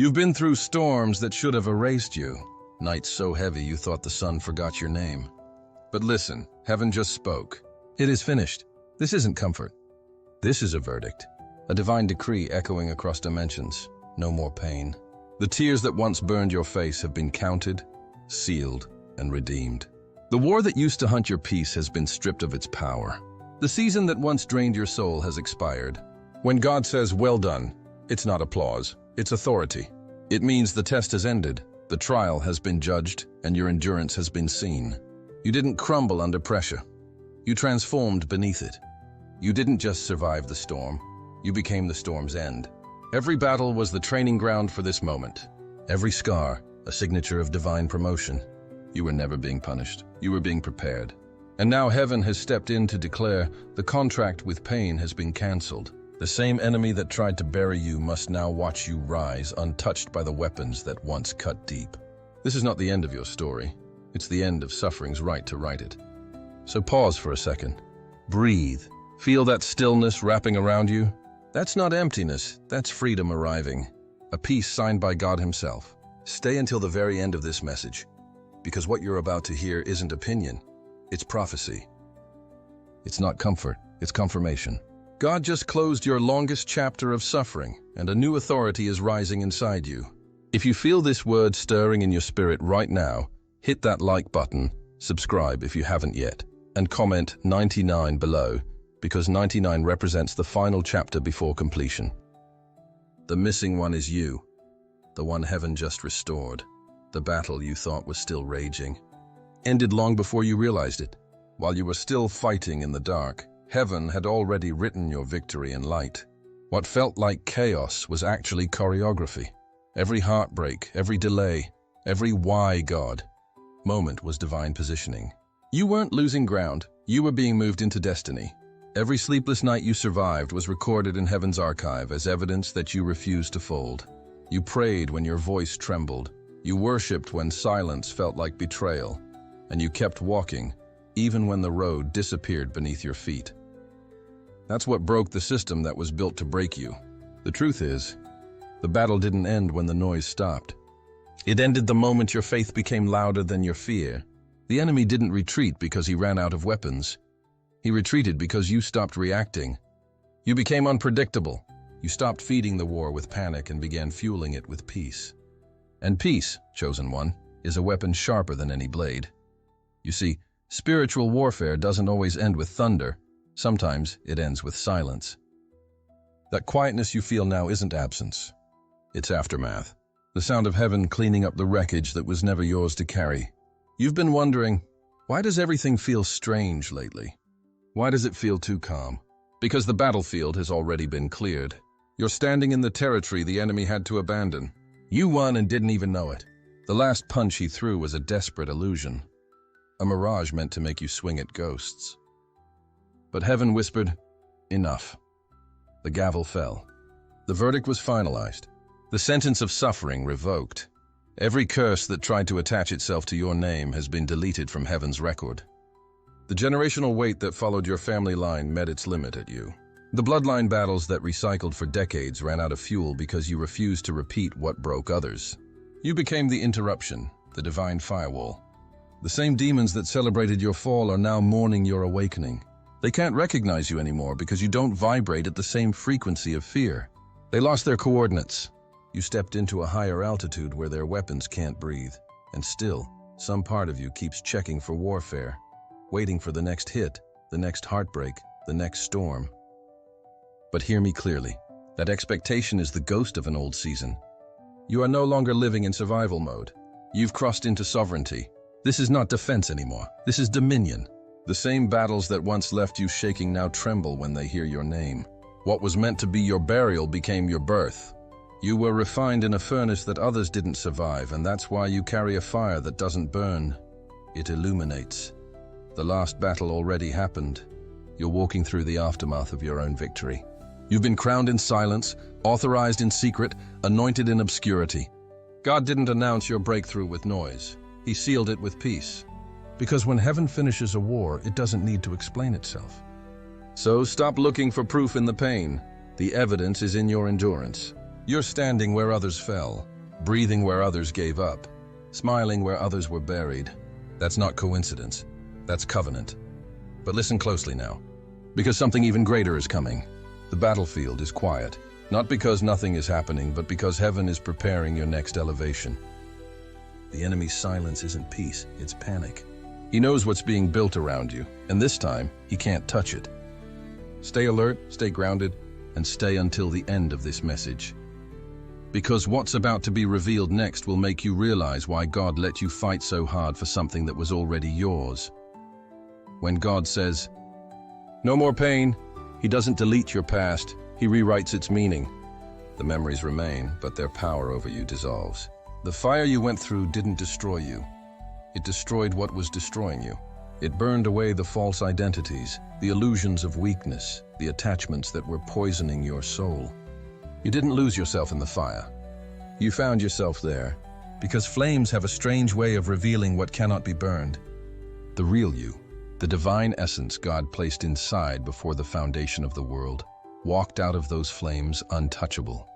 You've been through storms that should have erased you, nights so heavy you thought the sun forgot your name. But listen, heaven just spoke. It is finished. This isn't comfort. This is a verdict, a divine decree echoing across dimensions. No more pain. The tears that once burned your face have been counted, sealed, and redeemed. The war that used to hunt your peace has been stripped of its power. The season that once drained your soul has expired. When God says, "Well done," it's not applause, it's authority. It means the test has ended, the trial has been judged, and your endurance has been seen. You didn't crumble under pressure. You transformed beneath it. You didn't just survive the storm, you became the storm's end. Every battle was the training ground for this moment. Every scar, a signature of divine promotion. You were never being punished. You were being prepared. And now heaven has stepped in to declare the contract with pain has been canceled. The same enemy that tried to bury you must now watch you rise, untouched by the weapons that once cut deep. This is not the end of your story. It's the end of suffering's right to write it. So pause for a second. Breathe. Feel that stillness wrapping around you? That's not emptiness, that's freedom arriving. A peace signed by God Himself. Stay until the very end of this message, because what you're about to hear isn't opinion, it's prophecy. It's not comfort, it's confirmation. God just closed your longest chapter of suffering, and a new authority is rising inside you. If you feel this word stirring in your spirit right now, hit that like button, subscribe if you haven't yet, and comment 99 below, because 99 represents the final chapter before completion. The missing one is you, the one heaven just restored. The battle you thought was still raging ended long before you realized it. While you were still fighting in the dark, heaven had already written your victory in light. What felt like chaos was actually choreography. Every heartbreak, every delay, every "why, God" moment was divine positioning. You weren't losing ground, you were being moved into destiny. Every sleepless night you survived was recorded in heaven's archive as evidence that you refused to fold. You prayed when your voice trembled. You worshipped when silence felt like betrayal. And you kept walking, even when the road disappeared beneath your feet. That's what broke the system that was built to break you. The truth is, the battle didn't end when the noise stopped. It ended the moment your faith became louder than your fear. The enemy didn't retreat because he ran out of weapons. He retreated because you stopped reacting. You became unpredictable. You stopped feeding the war with panic and began fueling it with peace. And peace, chosen one, is a weapon sharper than any blade. You see, spiritual warfare doesn't always end with thunder. Sometimes it ends with silence. That quietness you feel now isn't absence. It's aftermath. The sound of heaven cleaning up the wreckage that was never yours to carry. You've been wondering, why does everything feel strange lately? Why does it feel too calm? Because the battlefield has already been cleared. You're standing in the territory the enemy had to abandon. You won and didn't even know it. The last punch he threw was a desperate illusion. A mirage meant to make you swing at ghosts. But heaven whispered, "Enough." The gavel fell. The verdict was finalized. The sentence of suffering revoked. Every curse that tried to attach itself to your name has been deleted from heaven's record. The generational weight that followed your family line met its limit at you. The bloodline battles that recycled for decades ran out of fuel because you refused to repeat what broke others. You became the interruption, the divine firewall. The same demons that celebrated your fall are now mourning your awakening. They can't recognize you anymore because you don't vibrate at the same frequency of fear. They lost their coordinates. You stepped into a higher altitude where their weapons can't breathe. And still, some part of you keeps checking for warfare, waiting for the next hit, the next heartbreak, the next storm. But hear me clearly. That expectation is the ghost of an old season. You are no longer living in survival mode. You've crossed into sovereignty. This is not defense anymore. This is dominion. The same battles that once left you shaking now tremble when they hear your name. What was meant to be your burial became your birth. You were refined in a furnace that others didn't survive, and that's why you carry a fire that doesn't burn. It illuminates. The last battle already happened. You're walking through the aftermath of your own victory. You've been crowned in silence, authorized in secret, anointed in obscurity. God didn't announce your breakthrough with noise. He sealed it with peace. Because when heaven finishes a war, it doesn't need to explain itself. So stop looking for proof in the pain. The evidence is in your endurance. You're standing where others fell, breathing where others gave up, smiling where others were buried. That's not coincidence. That's covenant. But listen closely now, because something even greater is coming. The battlefield is quiet, not because nothing is happening, but because heaven is preparing your next elevation. The enemy's silence isn't peace, it's panic. He knows what's being built around you, and this time, he can't touch it. Stay alert, stay grounded, and stay until the end of this message. Because what's about to be revealed next will make you realize why God let you fight so hard for something that was already yours. When God says, "No more pain," He doesn't delete your past, He rewrites its meaning. The memories remain, but their power over you dissolves. The fire you went through didn't destroy you. It destroyed what was destroying you. It burned away the false identities, the illusions of weakness, the attachments that were poisoning your soul. You didn't lose yourself in the fire. You found yourself there, because flames have a strange way of revealing what cannot be burned. The real you, the divine essence God placed inside before the foundation of the world, walked out of those flames untouchable.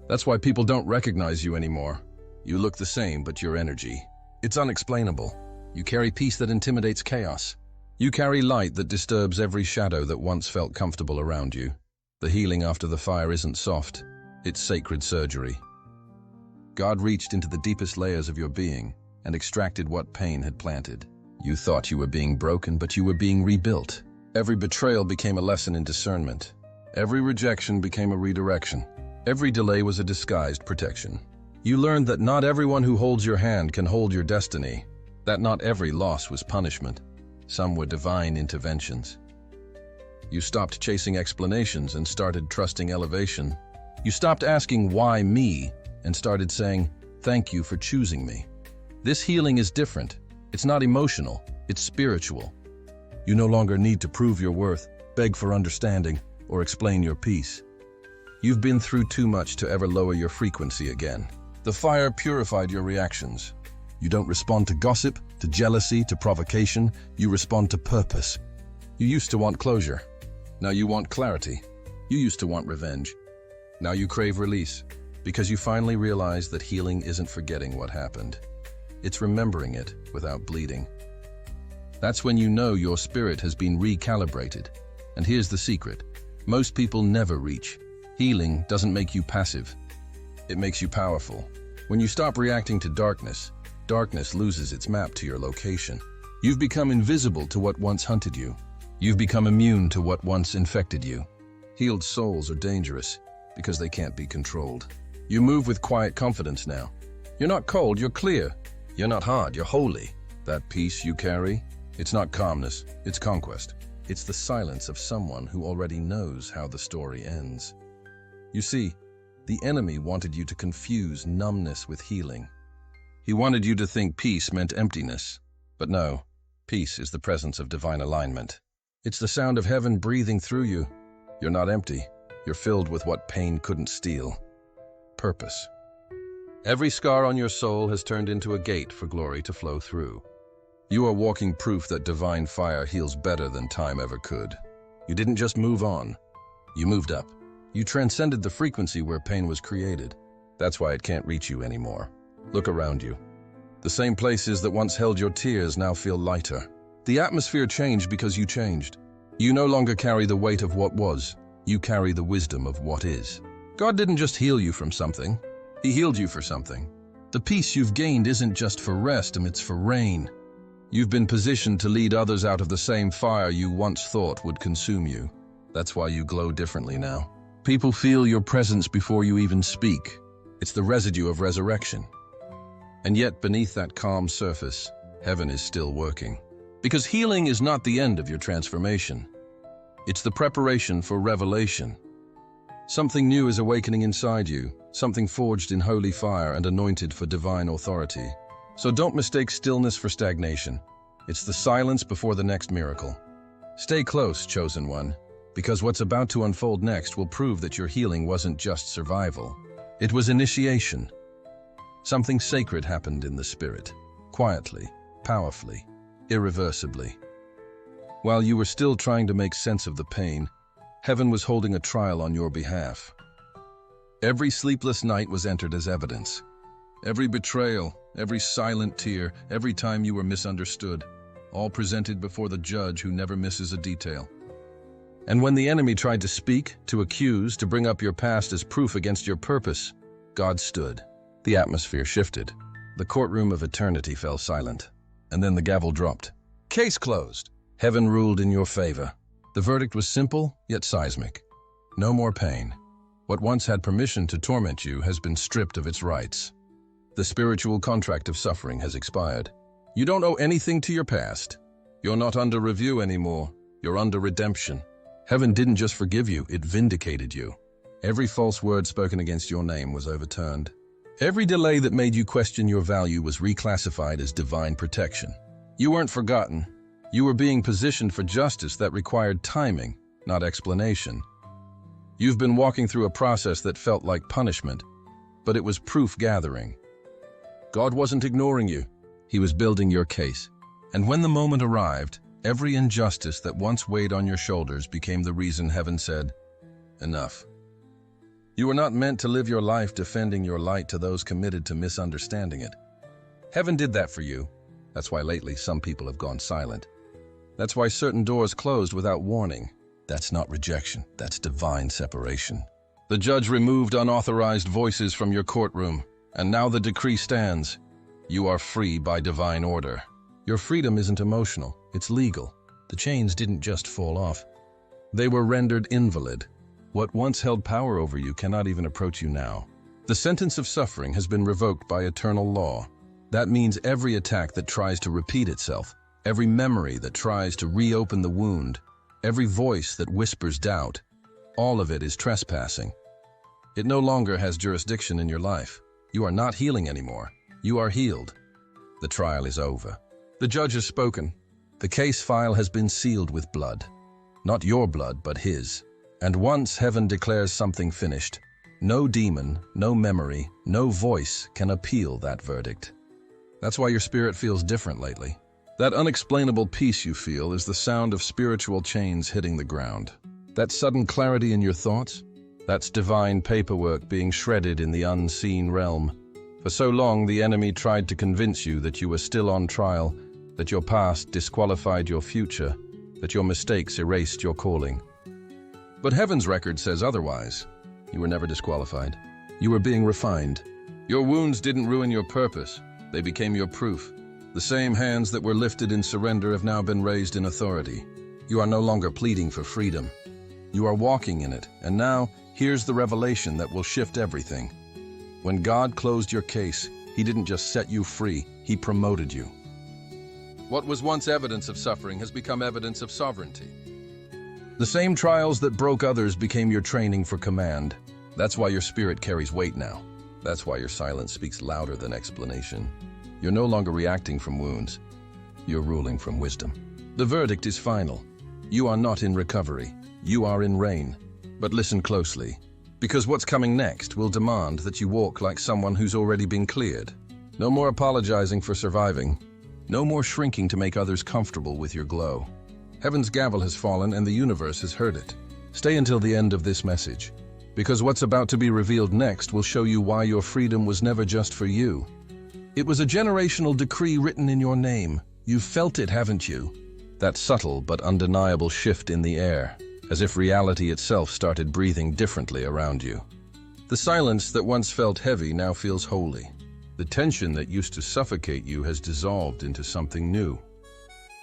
That's why people don't recognize you anymore. You look the same, but your energy, it's unexplainable. You carry peace that intimidates chaos. You carry light that disturbs every shadow that once felt comfortable around you. The healing after the fire isn't soft, it's sacred surgery. God reached into the deepest layers of your being and extracted what pain had planted. You thought you were being broken, but you were being rebuilt. Every betrayal became a lesson in discernment. Every rejection became a redirection. Every delay was a disguised protection. You learned that not everyone who holds your hand can hold your destiny, that not every loss was punishment. Some were divine interventions. You stopped chasing explanations and started trusting elevation. You stopped asking, "Why me?" and started saying, "Thank you for choosing me." This healing is different. It's not emotional, it's spiritual. You no longer need to prove your worth, beg for understanding, or explain your peace. You've been through too much to ever lower your frequency again. The fire purified your reactions. You don't respond to gossip, to jealousy, to provocation. You respond to purpose. You used to want closure. Now you want clarity. You used to want revenge. Now you crave release, because you finally realize that healing isn't forgetting what happened. It's remembering it without bleeding. That's when you know your spirit has been recalibrated. And here's the secret. Most people never reach. Healing doesn't make you passive. It makes you powerful. When you stop reacting to darkness, darkness loses its map to your location. You've become invisible to what once hunted you. You've become immune to what once infected you. Healed souls are dangerous because they can't be controlled. You move with quiet confidence now. You're not cold, you're clear. You're not hard, you're holy. That peace you carry, it's not calmness, it's conquest. It's the silence of someone who already knows how the story ends. You see, the enemy wanted you to confuse numbness with healing. He wanted you to think peace meant emptiness. But no, peace is the presence of divine alignment. It's the sound of heaven breathing through you. You're not empty. You're filled with what pain couldn't steal. Purpose. Every scar on your soul has turned into a gate for glory to flow through. You are walking proof that divine fire heals better than time ever could. You didn't just move on. You moved up. You transcended the frequency where pain was created. That's why it can't reach you anymore. Look around you. The same places that once held your tears now feel lighter. The atmosphere changed because you changed. You no longer carry the weight of what was. You carry the wisdom of what is. God didn't just heal you from something. He healed you for something. The peace you've gained isn't just for rest, it's for reign. You've been positioned to lead others out of the same fire you once thought would consume you. That's why you glow differently now. People feel your presence before you even speak. It's the residue of resurrection. And yet, beneath that calm surface, heaven is still working. Because healing is not the end of your transformation. It's the preparation for revelation. Something new is awakening inside you, something forged in holy fire and anointed for divine authority. So don't mistake stillness for stagnation. It's the silence before the next miracle. Stay close, chosen one, because what's about to unfold next will prove that your healing wasn't just survival. It was initiation. Something sacred happened in the spirit, quietly, powerfully, irreversibly. While you were still trying to make sense of the pain, heaven was holding a trial on your behalf. Every sleepless night was entered as evidence. Every betrayal, every silent tear, every time you were misunderstood, all presented before the judge who never misses a detail. And when the enemy tried to speak, to accuse, to bring up your past as proof against your purpose, God stood. The atmosphere shifted. The courtroom of eternity fell silent. And then the gavel dropped. Case closed. Heaven ruled in your favor. The verdict was simple, yet seismic. No more pain. What once had permission to torment you has been stripped of its rights. The spiritual contract of suffering has expired. You don't owe anything to your past. You're not under review anymore. You're under redemption. Heaven didn't just forgive you, it vindicated you. Every false word spoken against your name was overturned. Every delay that made you question your value was reclassified as divine protection. You weren't forgotten. You were being positioned for justice that required timing, not explanation. You've been walking through a process that felt like punishment, but it was proof gathering. God wasn't ignoring you. He was building your case. And when the moment arrived, every injustice that once weighed on your shoulders became the reason heaven said, enough. You were not meant to live your life defending your light to those committed to misunderstanding it. Heaven did that for you. That's why lately some people have gone silent. That's why certain doors closed without warning. That's not rejection, that's divine separation. The judge removed unauthorized voices from your courtroom, and now the decree stands. You are free by divine order. Your freedom isn't emotional, it's legal. The chains didn't just fall off. They were rendered invalid. What once held power over you cannot even approach you now. The sentence of suffering has been revoked by eternal law. That means every attack that tries to repeat itself, every memory that tries to reopen the wound, every voice that whispers doubt, all of it is trespassing. It no longer has jurisdiction in your life. You are not healing anymore. You are healed. The trial is over. The judge has spoken. The case file has been sealed with blood. Not your blood, but his. And once heaven declares something finished, no demon, no memory, no voice can appeal that verdict. That's why your spirit feels different lately. That unexplainable peace you feel is the sound of spiritual chains hitting the ground. That sudden clarity in your thoughts, that's divine paperwork being shredded in the unseen realm. For so long, the enemy tried to convince you that you were still on trial, that your past disqualified your future, that your mistakes erased your calling. But heaven's record says otherwise. You were never disqualified. You were being refined. Your wounds didn't ruin your purpose. They became your proof. The same hands that were lifted in surrender have now been raised in authority. You are no longer pleading for freedom. You are walking in it, and now, here's the revelation that will shift everything. When God closed your case, He didn't just set you free, He promoted you. What was once evidence of suffering has become evidence of sovereignty. The same trials that broke others became your training for command. That's why your spirit carries weight now. That's why your silence speaks louder than explanation. You're no longer reacting from wounds. You're ruling from wisdom. The verdict is final. You are not in recovery. You are in reign. But listen closely, because what's coming next will demand that you walk like someone who's already been cleared. No more apologizing for surviving. No more shrinking to make others comfortable with your glow. Heaven's gavel has fallen and the universe has heard it. Stay until the end of this message, because what's about to be revealed next will show you why your freedom was never just for you. It was a generational decree written in your name. You've felt it, haven't you? That subtle but undeniable shift in the air, as if reality itself started breathing differently around you. The silence that once felt heavy now feels holy. The tension that used to suffocate you has dissolved into something new,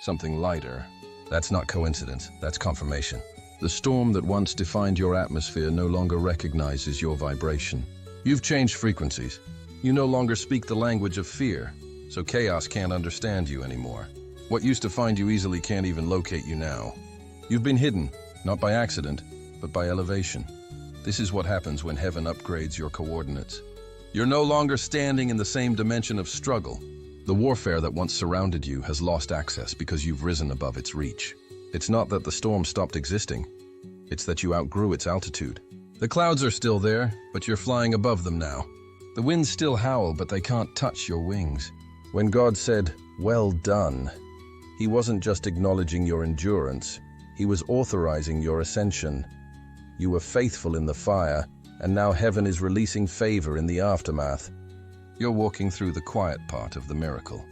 something lighter. That's not coincidence, that's confirmation. The storm that once defined your atmosphere no longer recognizes your vibration. You've changed frequencies. You no longer speak the language of fear, so chaos can't understand you anymore. What used to find you easily can't even locate you now. You've been hidden, not by accident, but by elevation. This is what happens when heaven upgrades your coordinates. You're no longer standing in the same dimension of struggle. The warfare that once surrounded you has lost access because you've risen above its reach. It's not that the storm stopped existing. It's that you outgrew its altitude. The clouds are still there, but you're flying above them now. The winds still howl, but they can't touch your wings. When God said, "Well done," He wasn't just acknowledging your endurance. He was authorizing your ascension. You were faithful in the fire. and now heaven is releasing favor in the aftermath. You're walking through the quiet part of the miracle,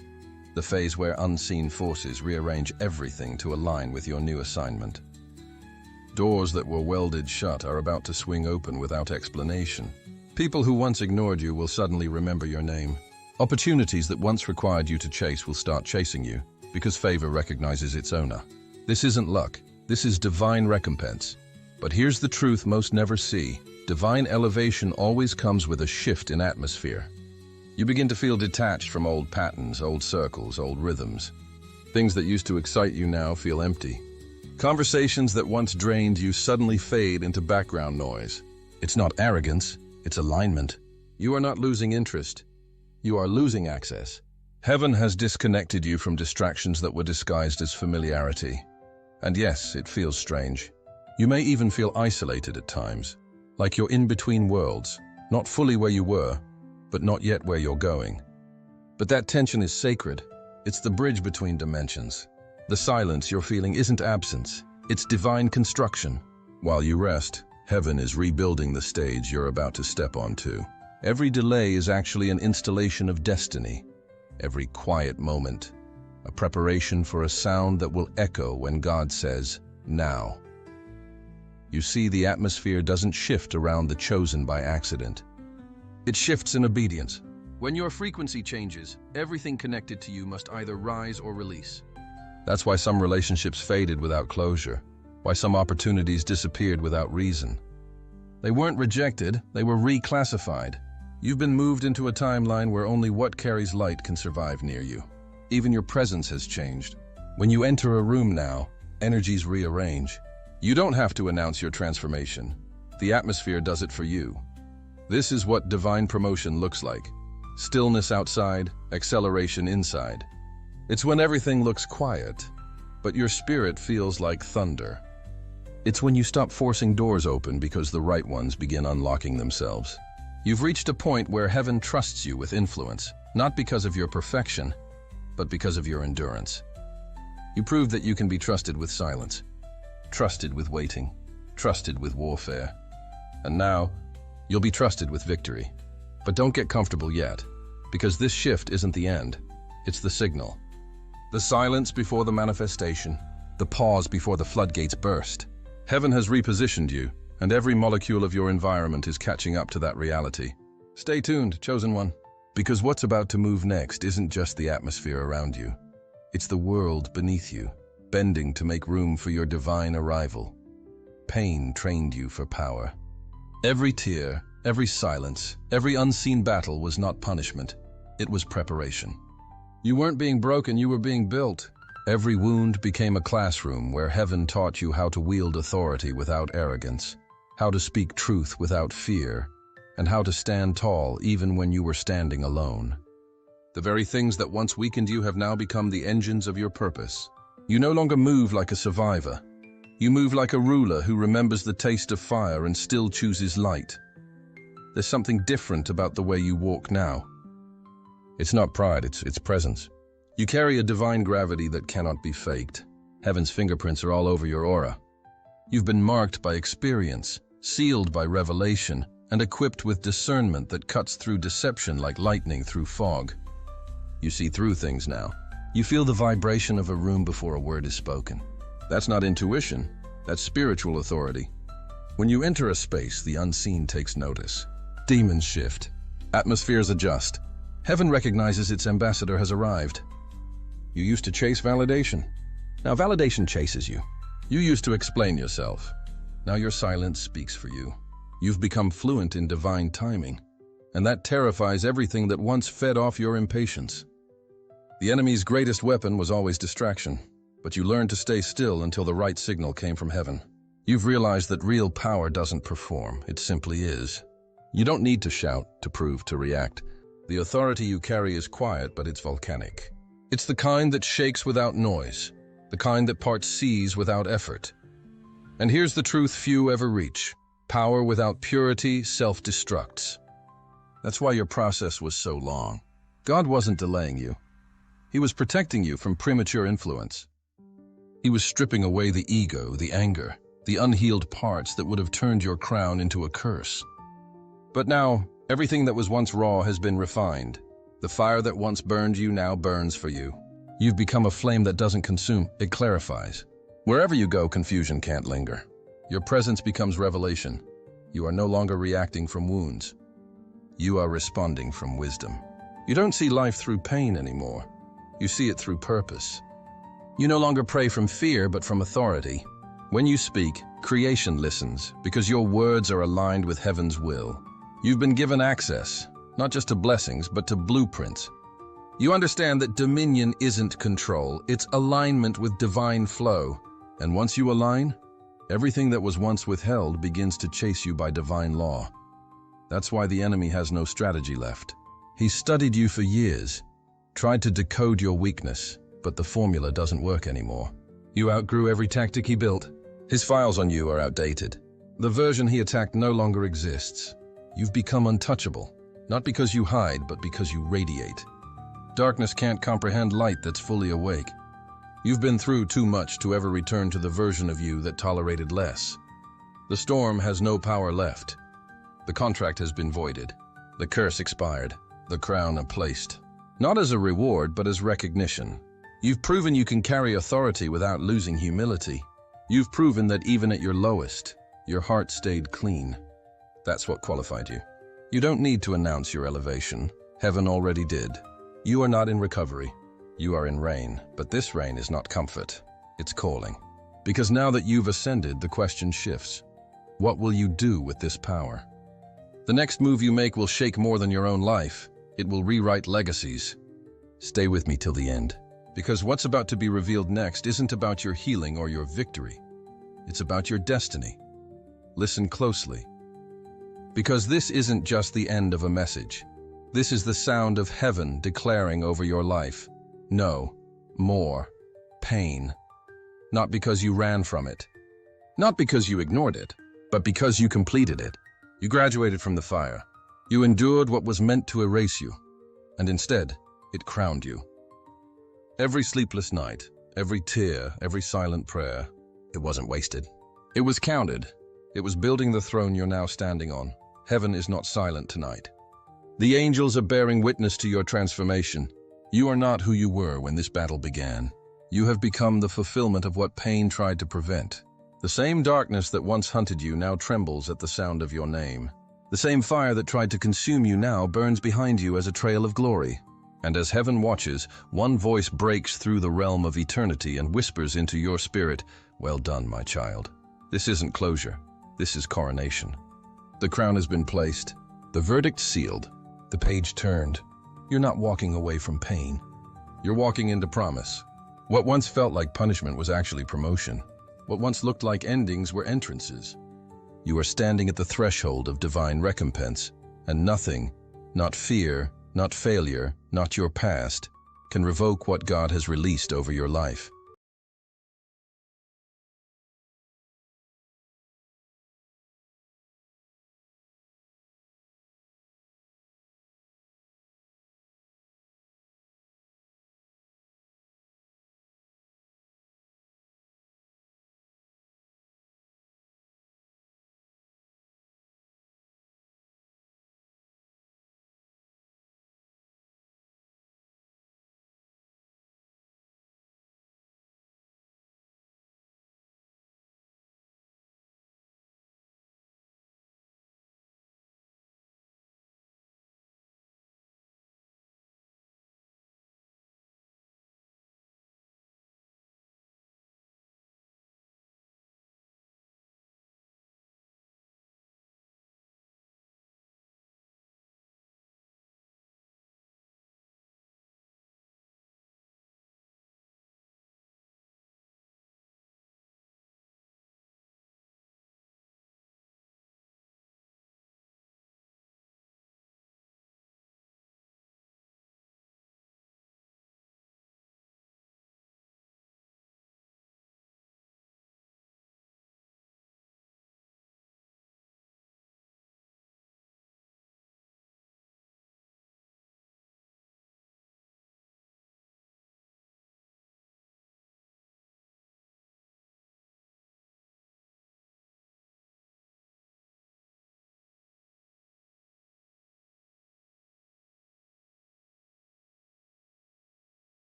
the phase where unseen forces rearrange everything to align with your new assignment. Doors that were welded shut are about to swing open without explanation. People who once ignored you will suddenly remember your name. Opportunities that once required you to chase will start chasing you, because favor recognizes its owner. This isn't luck, this is divine recompense. But here's the truth most never see. Divine elevation always comes with a shift in atmosphere. You begin to feel detached from old patterns, old circles, old rhythms. Things that used to excite you now feel empty. Conversations that once drained you suddenly fade into background noise. It's not arrogance, it's alignment. You are not losing interest. You are losing access. Heaven has disconnected you from distractions that were disguised as familiarity. And yes, it feels strange. You may even feel isolated at times, like you're in between worlds, not fully where you were, but not yet where you're going. But that tension is sacred. It's the bridge between dimensions. The silence you're feeling isn't absence, it's divine construction. While you rest, heaven is rebuilding the stage you're about to step onto. Every delay is actually an installation of destiny. Every quiet moment, a preparation for a sound that will echo when God says, now. You see, the atmosphere doesn't shift around the chosen by accident. It shifts in obedience. When your frequency changes, everything connected to you must either rise or release. That's why some relationships faded without closure, why some opportunities disappeared without reason. They weren't rejected, they were reclassified. You've been moved into a timeline where only what carries light can survive near you. Even your presence has changed. When you enter a room now, energies rearrange. You don't have to announce your transformation. The atmosphere does it for you. This is what divine promotion looks like. Stillness outside, acceleration inside. It's when everything looks quiet, but your spirit feels like thunder. It's when you stop forcing doors open because the right ones begin unlocking themselves. You've reached a point where heaven trusts you with influence, not because of your perfection, but because of your endurance. You prove that you can be trusted with silence, trusted with waiting, trusted with warfare. And now, you'll be trusted with victory. But don't get comfortable yet, because this shift isn't the end, it's the signal. The silence before the manifestation, the pause before the floodgates burst. Heaven has repositioned you, and every molecule of your environment is catching up to that reality. Stay tuned, chosen one, because what's about to move next isn't just the atmosphere around you. It's the world beneath you, bending to make room for your divine arrival. Pain trained you for power. Every tear, every silence, every unseen battle was not punishment. It was preparation. You weren't being broken, you were being built. Every wound became a classroom where heaven taught you how to wield authority without arrogance, how to speak truth without fear, and how to stand tall even when you were standing alone. The very things that once weakened you have now become the engines of your purpose. You no longer move like a survivor. You move like a ruler who remembers the taste of fire and still chooses light. There's something different about the way you walk now. It's not pride, it's presence. You carry a divine gravity that cannot be faked. Heaven's fingerprints are all over your aura. You've been marked by experience, sealed by revelation, and equipped with discernment that cuts through deception like lightning through fog. You see through things now. You feel the vibration of a room before a word is spoken. That's not intuition, that's spiritual authority. When you enter a space, the unseen takes notice. Demons shift. Atmospheres adjust. Heaven recognizes its ambassador has arrived. You used to chase validation. Now validation chases you. You used to explain yourself. Now your silence speaks for you. You've become fluent in divine timing, and that terrifies everything that once fed off your impatience. The enemy's greatest weapon was always distraction, but you learned to stay still until the right signal came from heaven. You've realized that real power doesn't perform, it simply is. You don't need to shout, to prove, to react. The authority you carry is quiet, but it's volcanic. It's the kind that shakes without noise, the kind that parts seas without effort. And here's the truth few ever reach. Power without purity self-destructs. That's why your process was so long. God wasn't delaying you. He was protecting you from premature influence. He was stripping away the ego, the anger, the unhealed parts that would have turned your crown into a curse. But now, everything that was once raw has been refined. The fire that once burned you now burns for you. You've become a flame that doesn't consume, it clarifies. Wherever you go, confusion can't linger. Your presence becomes revelation. You are no longer reacting from wounds. You are responding from wisdom. You don't see life through pain anymore. You see it through purpose. You no longer pray from fear, but from authority. When you speak, creation listens, because your words are aligned with heaven's will. You've been given access, not just to blessings, but to blueprints. You understand that dominion isn't control, it's alignment with divine flow. And once you align, everything that was once withheld begins to chase you by divine law. That's why the enemy has no strategy left. He's studied you for years, tried to decode your weakness, but the formula doesn't work anymore. You outgrew every tactic he built. His files on you are outdated. The version he attacked no longer exists. You've become untouchable, not because you hide, but because you radiate. Darkness can't comprehend light that's fully awake. You've been through too much to ever return to the version of you that tolerated less. The storm has no power left. The contract has been voided. The curse expired. The crown placed. Not as a reward, but as recognition. You've proven you can carry authority without losing humility. You've proven that even at your lowest, your heart stayed clean. That's what qualified you. You don't need to announce your elevation. Heaven already did. You are not in recovery. You are in reign, but this reign is not comfort. It's calling. Because now that you've ascended, the question shifts. What will you do with this power? The next move you make will shake more than your own life. It will rewrite legacies. Stay with me till the end. Because what's about to be revealed next isn't about your healing or your victory. It's about your destiny. Listen closely. Because this isn't just the end of a message. This is the sound of heaven declaring over your life. No more pain. Not because you ran from it. Not because you ignored it, but because you completed it. You graduated from the fire. You endured what was meant to erase you. And instead, it crowned you. Every sleepless night, every tear, every silent prayer, it wasn't wasted. It was counted. It was building the throne you're now standing on. Heaven is not silent tonight. The angels are bearing witness to your transformation. You are not who you were when this battle began. You have become the fulfillment of what pain tried to prevent. The same darkness that once hunted you now trembles at the sound of your name. The same fire that tried to consume you now burns behind you as a trail of glory. And as heaven watches, one voice breaks through the realm of eternity and whispers into your spirit, "Well done, my child." This isn't closure. This is coronation. The crown has been placed. The verdict sealed. The page turned. You're not walking away from pain. You're walking into promise. What once felt like punishment was actually promotion. What once looked like endings were entrances. You are standing at the threshold of divine recompense, and nothing, not fear, not failure, not your past, can revoke what God has released over your life.